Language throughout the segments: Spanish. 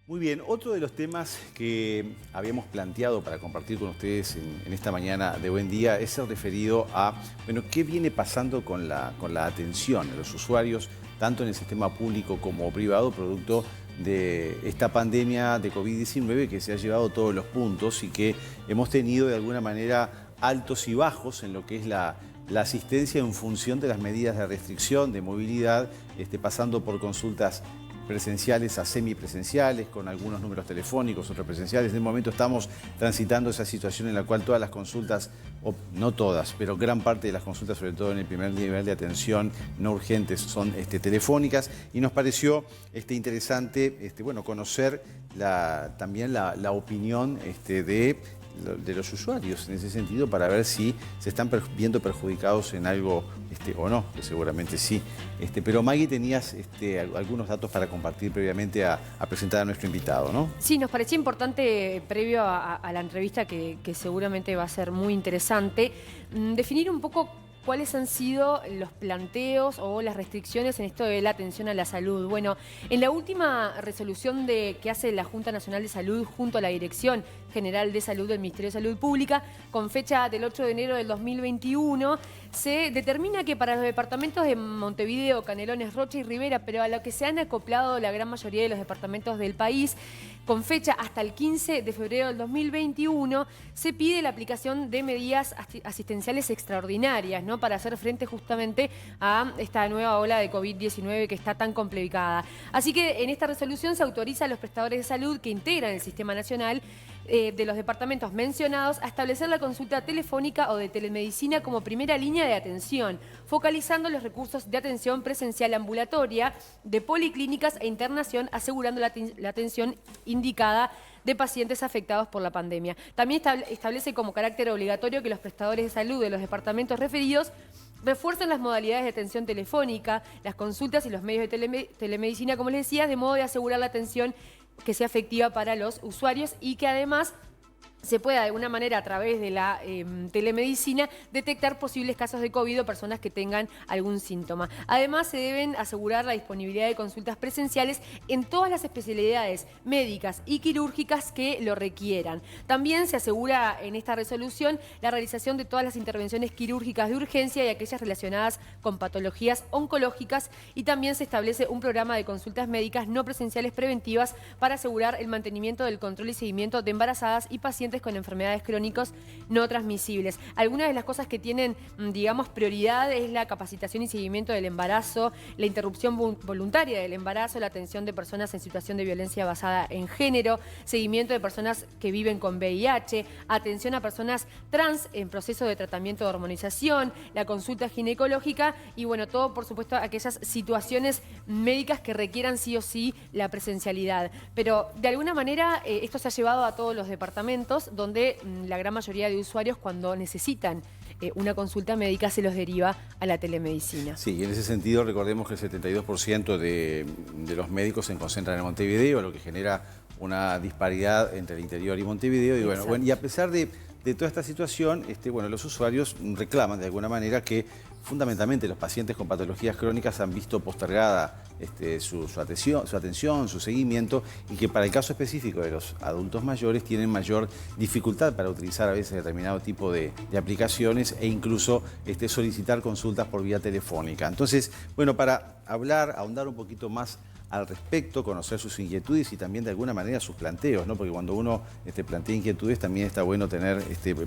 Muy bien, otro de los temas que habíamos planteado para compartir con ustedes en esta mañana de Buen Día es el referido a, bueno, qué viene pasando con la atención a los usuarios, tanto en el sistema público como privado, producto de esta pandemia de COVID-19 que se ha llevado todos los puntos y que hemos tenido de alguna manera altos y bajos en lo que es la asistencia en función de las medidas de restricción, de movilidad, pasando por consultas presenciales a semipresenciales, con algunos números telefónicos, otros presenciales. En el momento estamos transitando esa situación en la cual todas las consultas, o no todas, pero gran parte de las consultas, sobre todo en el primer nivel de atención no urgentes, son telefónicas, y nos pareció interesante bueno, conocer también la opinión de los usuarios en ese sentido, para ver si se están viendo perjudicados en algo o no, que seguramente sí. Pero Maggie, tenías algunos datos para compartir previamente a presentar a nuestro invitado, ¿no? Sí, nos parecía importante, previo a la entrevista, que seguramente va a ser muy interesante, definir un poco cuáles han sido los planteos o las restricciones en esto de la atención a la salud. Bueno, en la última resolución que hace la Junta Nacional de Salud junto a la Dirección General de Salud del Ministerio de Salud Pública, con fecha del 8 de enero del 2021, se determina que para los departamentos de Montevideo, Canelones, Rocha y Rivera, pero a lo que se han acoplado la gran mayoría de los departamentos del país, con fecha hasta el 15 de febrero del 2021, se pide la aplicación de medidas asistenciales extraordinarias, ¿no?, para hacer frente justamente a esta nueva ola de COVID-19 que está tan complicada. Así que en esta resolución se autoriza a los prestadores de salud que integran el Sistema Nacional de los departamentos mencionados a establecer la consulta telefónica o de telemedicina como primera línea de atención, focalizando los recursos de atención presencial ambulatoria, de policlínicas e internación, asegurando la atención indicada de pacientes afectados por la pandemia. También establece como carácter obligatorio que los prestadores de salud de los departamentos referidos refuercen las modalidades de atención telefónica, las consultas y los medios de telemedicina, como les decía, de modo de asegurar la atención que sea efectiva para los usuarios y que además se pueda de alguna manera a través de la telemedicina detectar posibles casos de COVID o personas que tengan algún síntoma. Además, se deben asegurar la disponibilidad de consultas presenciales en todas las especialidades médicas y quirúrgicas que lo requieran. También se asegura en esta resolución la realización de todas las intervenciones quirúrgicas de urgencia y aquellas relacionadas con patologías oncológicas, y también se establece un programa de consultas médicas no presenciales preventivas para asegurar el mantenimiento del control y seguimiento de embarazadas y pacientes con enfermedades crónicas no transmisibles. Algunas de las cosas que tienen, digamos, prioridad es la capacitación y seguimiento del embarazo, la interrupción voluntaria del embarazo, la atención de personas en situación de violencia basada en género, seguimiento de personas que viven con VIH, atención a personas trans en proceso de tratamiento de hormonización, la consulta ginecológica y, bueno, todo, por supuesto, aquellas situaciones médicas que requieran sí o sí la presencialidad. Pero, de alguna manera, esto se ha llevado a todos los departamentos, donde la gran mayoría de usuarios, cuando necesitan una consulta médica, se los deriva a la telemedicina. Sí, y en ese sentido recordemos que el 72% de los médicos se concentran en Montevideo, lo que genera una disparidad entre el interior y Montevideo. Y bueno, y a pesar de toda esta situación, bueno, los usuarios reclaman de alguna manera que fundamentalmente los pacientes con patologías crónicas han visto postergada su atención, su seguimiento, y que para el caso específico de los adultos mayores tienen mayor dificultad para utilizar a veces determinado tipo de aplicaciones e incluso solicitar consultas por vía telefónica. Entonces, bueno, para ahondar un poquito más al respecto, conocer sus inquietudes y también de alguna manera sus planteos, ¿no? Porque cuando uno plantea inquietudes, también está bueno tener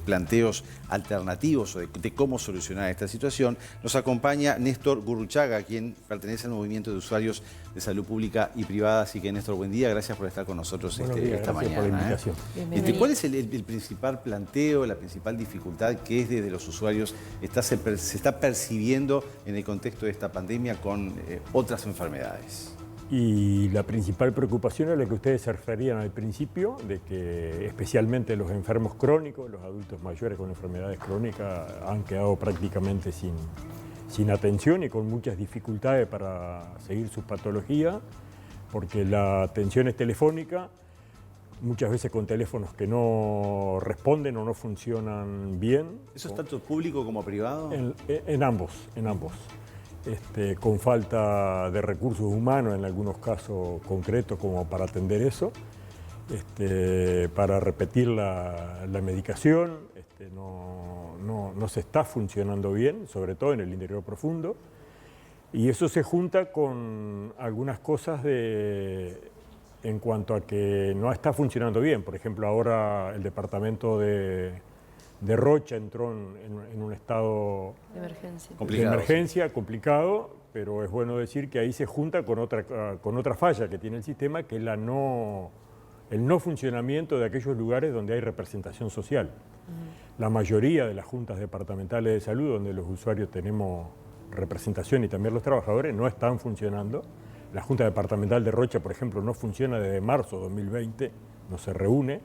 planteos alternativos de cómo solucionar esta situación. Nos acompaña Néstor Gurruchaga, quien pertenece al Movimiento de Usuarios de Salud Pública y Privada. Así que, Néstor, buen día, gracias por estar con nosotros esta mañana. Por la invitación. ¿Cuál es el principal planteo, la principal dificultad que es desde los usuarios se está percibiendo en el contexto de esta pandemia con otras enfermedades? Y la principal preocupación es la que ustedes se referían al principio, de que especialmente los enfermos crónicos, los adultos mayores con enfermedades crónicas, han quedado prácticamente sin atención y con muchas dificultades para seguir su patología, porque la atención es telefónica, muchas veces con teléfonos que no responden o no funcionan bien. ¿Eso es tanto público como privado? En ambos. con falta de recursos humanos en algunos casos concretos como para atender eso, para repetir la medicación, no se está funcionando bien, sobre todo en el interior profundo, y eso se junta con algunas cosas en cuanto a que no está funcionando bien. Por ejemplo, ahora el departamento de Rocha entró en un estado de emergencia complicado, pero es bueno decir que ahí se junta con otra falla que tiene el sistema, que es el no funcionamiento de aquellos lugares donde hay representación social. La mayoría de las juntas departamentales de salud, donde los usuarios tenemos representación y también los trabajadores, no están funcionando. La Junta Departamental de Rocha, por ejemplo, no funciona desde marzo de 2020, no se reúne.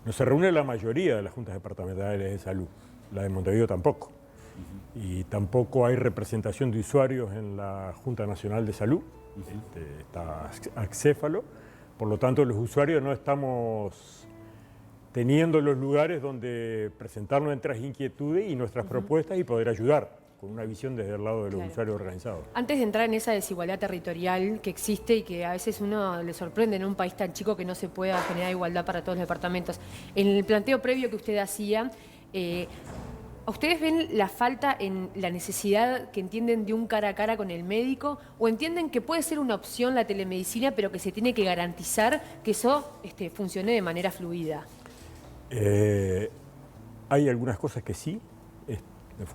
No se reúne la mayoría de las juntas departamentales de salud, la de Montevideo tampoco. Y tampoco hay representación de usuarios en la Junta Nacional de Salud, está acéfalo. Por lo tanto, los usuarios no estamos teniendo los lugares donde presentar nuestras inquietudes y nuestras propuestas y poder ayudar con una visión desde el lado de los usuarios organizados. Antes de entrar en esa desigualdad territorial que existe y que a veces uno le sorprende en un país tan chico que no se pueda generar igualdad para todos los departamentos, en el planteo previo que usted hacía, ¿ustedes ven la falta en la necesidad que entienden de un cara a cara con el médico o entienden que puede ser una opción la telemedicina pero que se tiene que garantizar que eso funcione de manera fluida? Hay algunas cosas que sí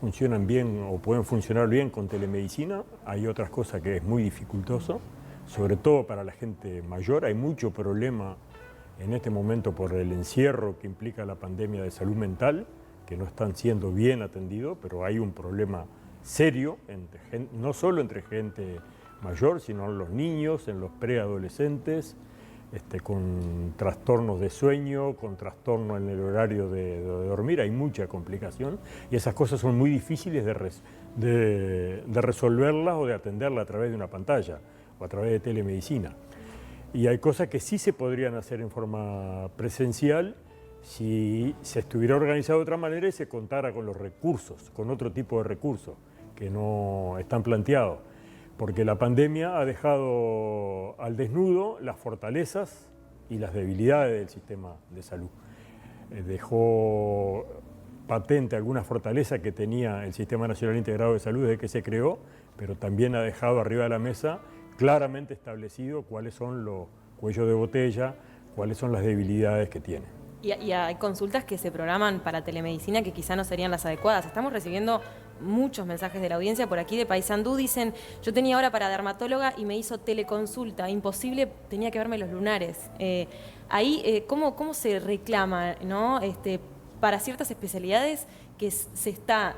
funcionan bien o pueden funcionar bien con telemedicina, hay otras cosas que es muy dificultoso, sobre todo para la gente mayor. Hay mucho problema en este momento por el encierro que implica la pandemia de salud mental, que no están siendo bien atendidos, pero hay un problema serio, no solo entre gente mayor, sino en los niños, en los preadolescentes, con trastornos de sueño, con trastorno en el horario de dormir. Hay mucha complicación y esas cosas son muy difíciles de resolverlas o de atenderlas a través de una pantalla o a través de telemedicina. Y hay cosas que sí se podrían hacer en forma presencial si se estuviera organizado de otra manera y se contara con los recursos, con otro tipo de recursos que no están planteados. Porque la pandemia ha dejado al desnudo las fortalezas y las debilidades del sistema de salud. Dejó patente alguna fortaleza que tenía el Sistema Nacional Integrado de Salud desde que se creó, pero también ha dejado arriba de la mesa claramente establecido cuáles son los cuellos de botella, cuáles son las debilidades que tiene. Y hay consultas que se programan para telemedicina que quizá no serían las adecuadas. Estamos recibiendo muchos mensajes de la audiencia por aquí de Paysandú. Dicen, yo tenía hora para dermatóloga y me hizo teleconsulta. Imposible, tenía que verme los lunares. ¿Cómo se reclama, ¿no? Para ciertas especialidades que se está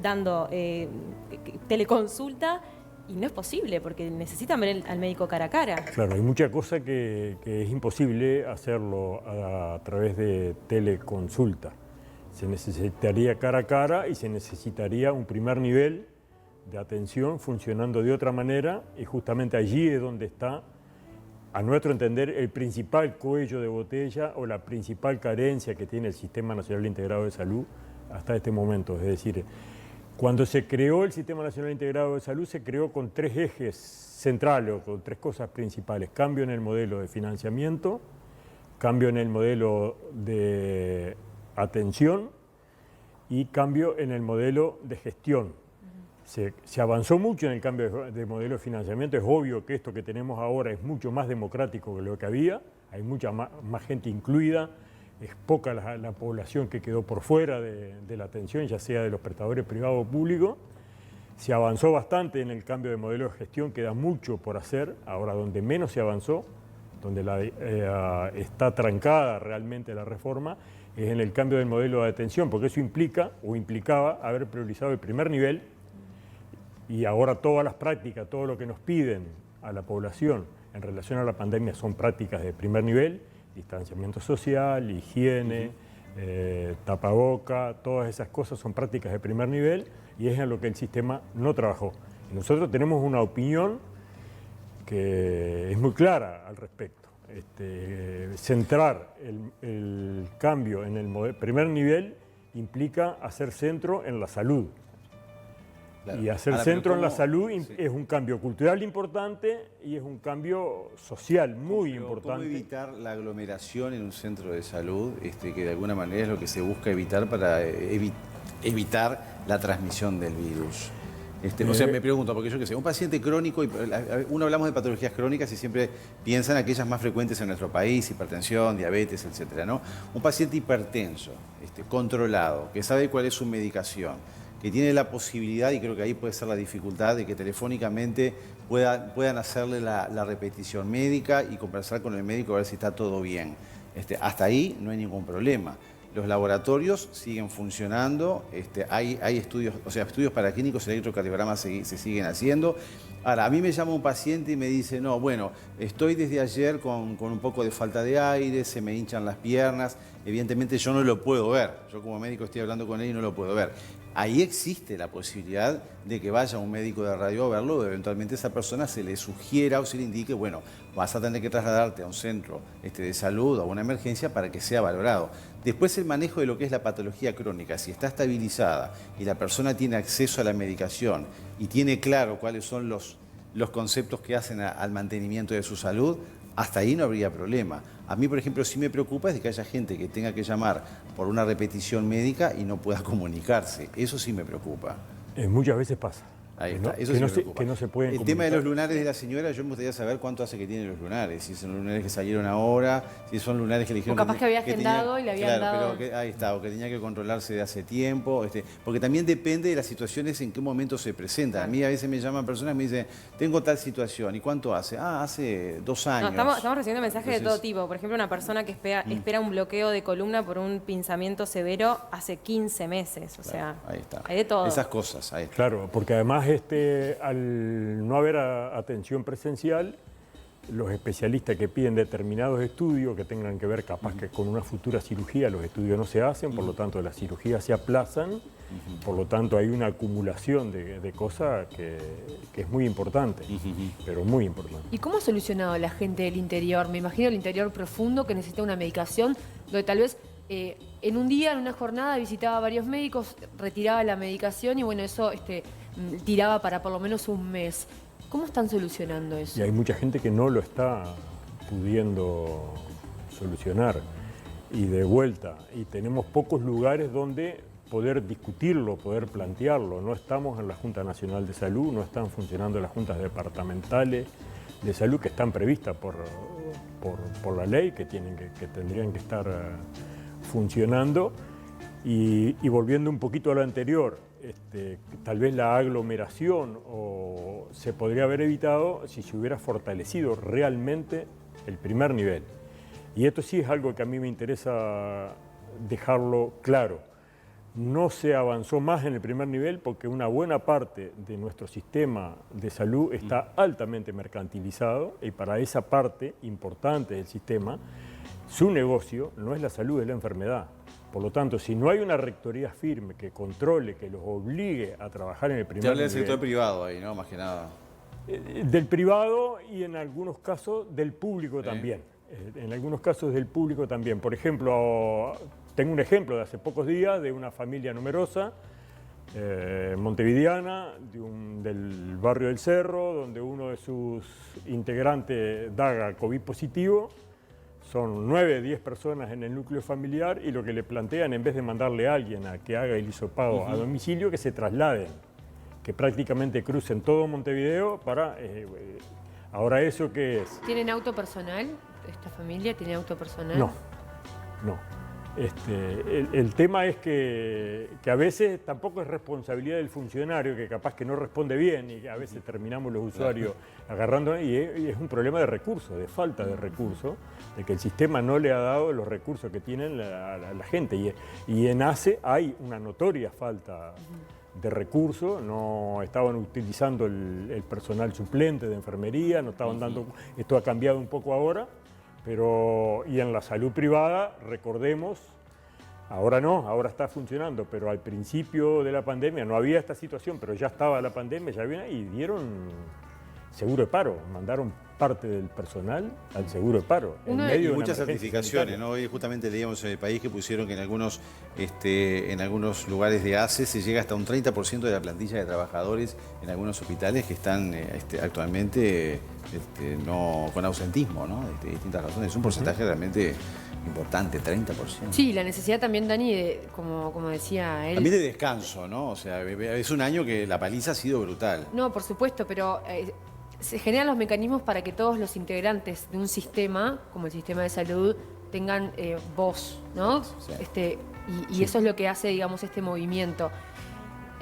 dando teleconsulta y no es posible porque necesitan ver al médico cara a cara? Claro, hay mucha cosa que es imposible hacerlo a través de teleconsulta. Se necesitaría cara a cara y se necesitaría un primer nivel de atención funcionando de otra manera, y justamente allí es donde está, a nuestro entender, el principal cuello de botella o la principal carencia que tiene el Sistema Nacional Integrado de Salud hasta este momento. Es decir, cuando se creó el Sistema Nacional Integrado de Salud, se creó con tres ejes centrales o con tres cosas principales: cambio en el modelo de financiamiento, cambio en el modelo de atención y cambio en el modelo de gestión. Se avanzó mucho en el cambio de modelo de financiamiento. Es obvio que esto que tenemos ahora es mucho más democrático que lo que había, hay mucha más gente incluida, es poca la población que quedó por fuera de la atención, ya sea de los prestadores privados o públicos. Se avanzó bastante en el cambio de modelo de gestión, queda mucho por hacer. Ahora, donde menos se avanzó, donde está trancada realmente la reforma, es en el cambio del modelo de atención, porque eso implica o implicaba haber priorizado el primer nivel, y ahora todas las prácticas, todo lo que nos piden a la población en relación a la pandemia son prácticas de primer nivel: distanciamiento social, higiene, tapaboca, todas esas cosas son prácticas de primer nivel, y es en lo que el sistema no trabajó. Y nosotros tenemos una opinión que es muy clara al respecto. Centrar el cambio en el primer nivel implica hacer centro en la salud. Claro. Y hacer Ahora, pero centro en la ¿cómo? salud Sí. es un cambio cultural importante y es un cambio social muy Pero importante. ¿cómo evitar la aglomeración en un centro de salud, que de alguna manera es lo que se busca evitar para evitar la transmisión del virus? O sea, me pregunto, porque yo qué sé, un paciente crónico, uno hablamos de patologías crónicas y siempre piensan aquellas más frecuentes en nuestro país, hipertensión, diabetes, etcétera, ¿no? Un paciente hipertenso, controlado, que sabe cuál es su medicación, que tiene la posibilidad, y creo que ahí puede ser la dificultad, de que telefónicamente puedan hacerle la repetición médica y conversar con el médico a ver si está todo bien. Hasta ahí no hay ningún problema. Los laboratorios siguen funcionando, hay estudios, o sea, estudios paraclínicos, electrocardiogramas se siguen haciendo. Ahora, a mí me llama un paciente y me dice, no, bueno, estoy desde ayer con un poco de falta de aire, se me hinchan las piernas, evidentemente yo no lo puedo ver, yo como médico estoy hablando con él y no lo puedo ver. Ahí existe la posibilidad de que vaya un médico de radio a verlo, o eventualmente esa persona se le sugiera o se le indique, bueno, vas a tener que trasladarte a un centro de salud o a una emergencia para que sea valorado. Después el manejo de lo que es la patología crónica, si está estabilizada y la persona tiene acceso a la medicación y tiene claro cuáles son los conceptos que hacen al mantenimiento de su salud, hasta ahí no habría problema. A mí, por ejemplo, sí me preocupa es de que haya gente que tenga que llamar por una repetición médica y no pueda comunicarse. Eso sí me preocupa. Muchas veces pasa. Ahí que está, no, eso que sí no me se, preocupa. que no se pueden El tema de comunicar. los lunares de la señora, yo me gustaría saber cuánto hace que tiene los lunares. Si son lunares que salieron ahora, si son lunares que le dijeron... O capaz que había tenía- agendado y le habían claro, dado... pero ahí está, o que tenía que controlarse de hace tiempo. Porque también depende de las situaciones en qué momento se presentan. A mí a veces me llaman personas y me dicen, tengo tal situación. ¿Y cuánto hace? Ah, hace 2 No, años. estamos recibiendo mensajes de todo Entonces, tipo. Por ejemplo, una persona que espera un bloqueo de columna por un pinzamiento severo hace 15 meses. O sea, ahí está. hay de todo. Esas cosas, ahí está. Claro, porque además al no haber atención presencial, los especialistas que piden determinados estudios que tengan que ver capaz que con una futura cirugía, los estudios no se hacen, por lo tanto las cirugías se aplazan, por lo tanto hay una acumulación de cosas que es muy importante, pero muy importante. ¿Y cómo ha solucionado la gente del interior? Me imagino el interior profundo que necesita una medicación, donde tal vez en un día, en una jornada, visitaba a varios médicos, retiraba la medicación y bueno, eso tiraba para por lo menos un mes. ¿Cómo están solucionando eso? Y hay mucha gente que no lo está pudiendo solucionar. Y de vuelta, y tenemos pocos lugares donde poder discutirlo, poder plantearlo. No estamos en la Junta Nacional de Salud, no están funcionando las juntas departamentales de salud que están previstas por la ley, que tendrían que estar funcionando. Y volviendo un poquito a lo anterior, tal vez la aglomeración se podría haber evitado si se hubiera fortalecido realmente el primer nivel. Y esto sí es algo que a mí me interesa dejarlo claro. No se avanzó más en el primer nivel porque una buena parte de nuestro sistema de salud está altamente mercantilizado y para esa parte importante del sistema, su negocio no es la salud, es la enfermedad. Por lo tanto, si no hay una rectoría firme que controle, que los obligue a trabajar en el primer Te habla nivel... del sector privado ahí, ¿no? Más que nada. Del privado y en algunos casos del público también. En algunos casos del público también. Por ejemplo, tengo un ejemplo de hace pocos días de una familia numerosa, montevideana, del barrio del Cerro, donde uno de sus integrantes da COVID positivo. Son 9, 10 personas en el núcleo familiar y lo que le plantean, en vez de mandarle a alguien a que haga el hisopado a domicilio, que se trasladen, que prácticamente crucen todo Montevideo para... ahora, ¿eso qué es? ¿Tienen auto personal? ¿Esta familia tiene auto personal? No, no. El tema es que a veces tampoco es responsabilidad del funcionario, que capaz que no responde bien y que a veces terminamos los usuarios agarrando, y es un problema de recursos, de falta de recursos, de que el sistema no le ha dado los recursos que tienen la gente. Y en ACE hay una notoria falta de recursos, no estaban utilizando el personal suplente de enfermería, no estaban dando, esto ha cambiado un poco ahora. Y en la salud privada, recordemos, ahora no, ahora está funcionando, pero al principio de la pandemia no había esta situación, pero ya estaba la pandemia, ya había, y dieron seguro de paro, mandaron parte del personal al seguro de paro. Y muchas certificaciones, ¿no? Hoy justamente leíamos en El País que pusieron que en algunos lugares de ACE se llega hasta un 30% de la plantilla de trabajadores en algunos hospitales que están actualmente no, con ausentismo, ¿no? De distintas razones. Es un porcentaje realmente importante, 30%. Sí, la necesidad también, Dani, de, como decía él... También de descanso, ¿no? O sea, es un año que la paliza ha sido brutal. No, por supuesto, pero se generan los mecanismos para que todos los integrantes de un sistema, como el sistema de salud, tengan voz, ¿no? Sí. Y eso es lo que hace, digamos, este movimiento.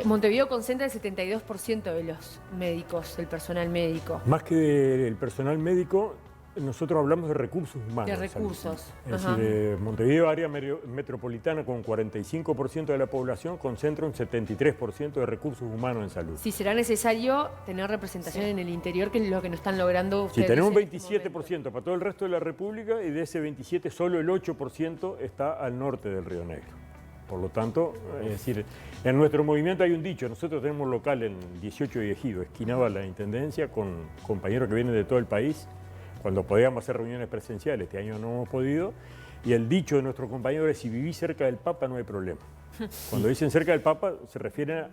Montevideo concentra el 72% de los médicos, del personal médico. Más que del personal médico, nosotros hablamos de recursos humanos. De recursos. Es decir, Montevideo, área metropolitana, con 45% de la población, concentra un 73% de recursos humanos en salud. Sí, será necesario tener representación en el interior, que es lo que no están logrando ustedes. Sí, tenemos un en este 27% para todo el resto de la República, y de ese 27 solo el 8% está al norte del Río Negro. Por lo tanto, es decir, en nuestro movimiento hay un dicho: nosotros tenemos local en 18 de Ejido, esquinaba la Intendencia, con compañeros que vienen de todo el país, cuando podíamos hacer reuniones presenciales. Este año no hemos podido, y el dicho de nuestro compañero es: si vivís cerca del Papa no hay problema. Cuando dicen cerca del Papa se refiere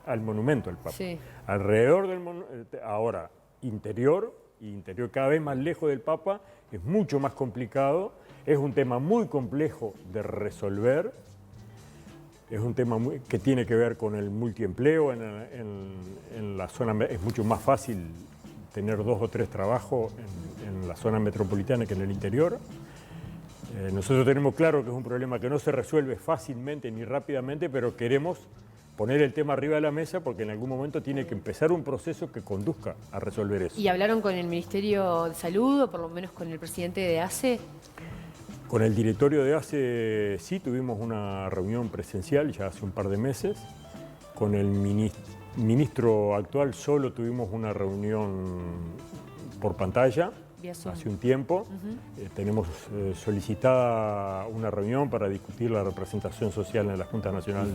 al monumento del Papa. Sí. Alrededor del monumento, ahora interior cada vez más lejos del Papa, es mucho más complicado, es un tema muy complejo de resolver. Es un tema que tiene que ver con el multiempleo en la zona. Es mucho más fácil tener 2 o 3 trabajos en la zona metropolitana que en el interior. Nosotros tenemos claro que es un problema que no se resuelve fácilmente ni rápidamente, pero queremos poner el tema arriba de la mesa porque en algún momento tiene que empezar un proceso que conduzca a resolver eso. ¿Y hablaron con el Ministerio de Salud o por lo menos con el presidente de ACE? Con el directorio de ACE sí tuvimos una reunión presencial ya hace un par de meses. Con el ministro actual solo tuvimos una reunión por pantalla hace un tiempo. Tenemos solicitada una reunión para discutir la representación social en la Junta Nacional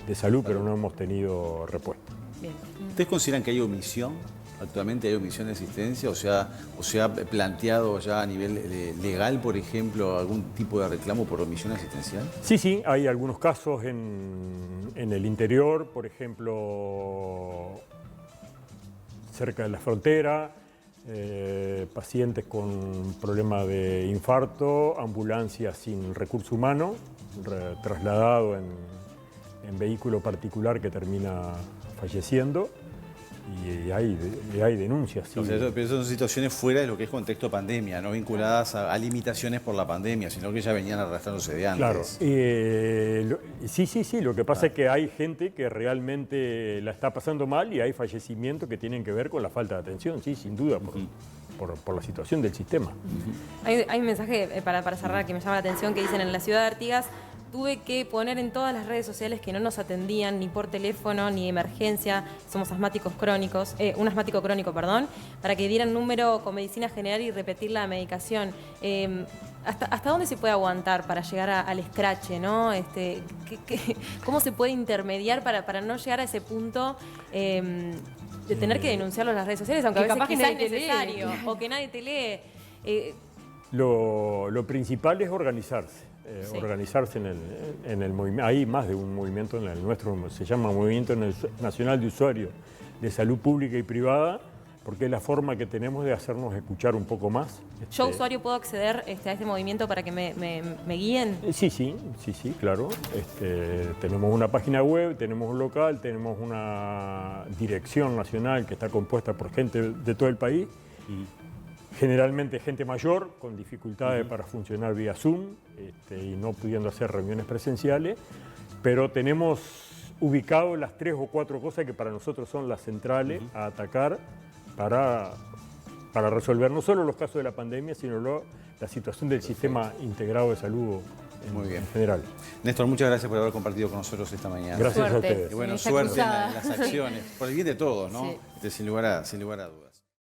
de Salud, pero no hemos tenido respuesta. Bien. ¿Ustedes consideran que hay omisión? ¿Actualmente hay omisión de asistencia? ¿O se ha planteado ya a nivel legal, por ejemplo, algún tipo de reclamo por omisión asistencial? Sí, hay algunos casos en el interior, por ejemplo, cerca de la frontera, pacientes con problemas de infarto, ambulancias sin recurso humano, trasladado en vehículo particular que termina falleciendo. Y hay denuncias. Sí. O sea, pero son situaciones fuera de lo que es contexto pandemia, no vinculadas a limitaciones por la pandemia, sino que ya venían arrastrándose de antes. Claro. Sí. Lo que pasa es que hay gente que realmente la está pasando mal y hay fallecimientos que tienen que ver con la falta de atención, sí, sin duda, por la situación del sistema. Hay un mensaje para cerrar que me llama la atención, que dicen: en la ciudad de Artigas tuve que poner en todas las redes sociales que no nos atendían ni por teléfono ni emergencia, somos asmáticos crónicos, un asmático crónico, perdón, para que dieran número con medicina general y repetir la medicación. ¿Hasta dónde se puede aguantar para llegar al escrache, ¿no? ¿Cómo se puede intermediar para no llegar a ese punto de tener que denunciarlo en las redes sociales, aunque a veces quizás es necesario, o que nadie te lee? Lo principal es organizarse. Sí. Organizarse en el movimiento. Hay más de un movimiento en el nuestro, se llama Movimiento Nacional de Usuarios de Salud Pública y Privada, porque es la forma que tenemos de hacernos escuchar un poco más. ¿Yo, usuario, puedo acceder a este movimiento para que me guíen? Sí, claro. Tenemos una página web, tenemos un local, tenemos una dirección nacional que está compuesta por gente de todo el país, y generalmente gente mayor con dificultades para funcionar vía Zoom y no pudiendo hacer reuniones presenciales, pero tenemos ubicado las 3 o 4 cosas que para nosotros son las centrales a atacar para resolver no solo los casos de la pandemia, sino la situación del sistema integrado de salud en general. Néstor, muchas gracias por haber compartido con nosotros esta mañana. Gracias Suerte. a ustedes. Y bueno, suerte en las acciones, por el bien de todos, ¿no? Sí. Sin lugar a dudas.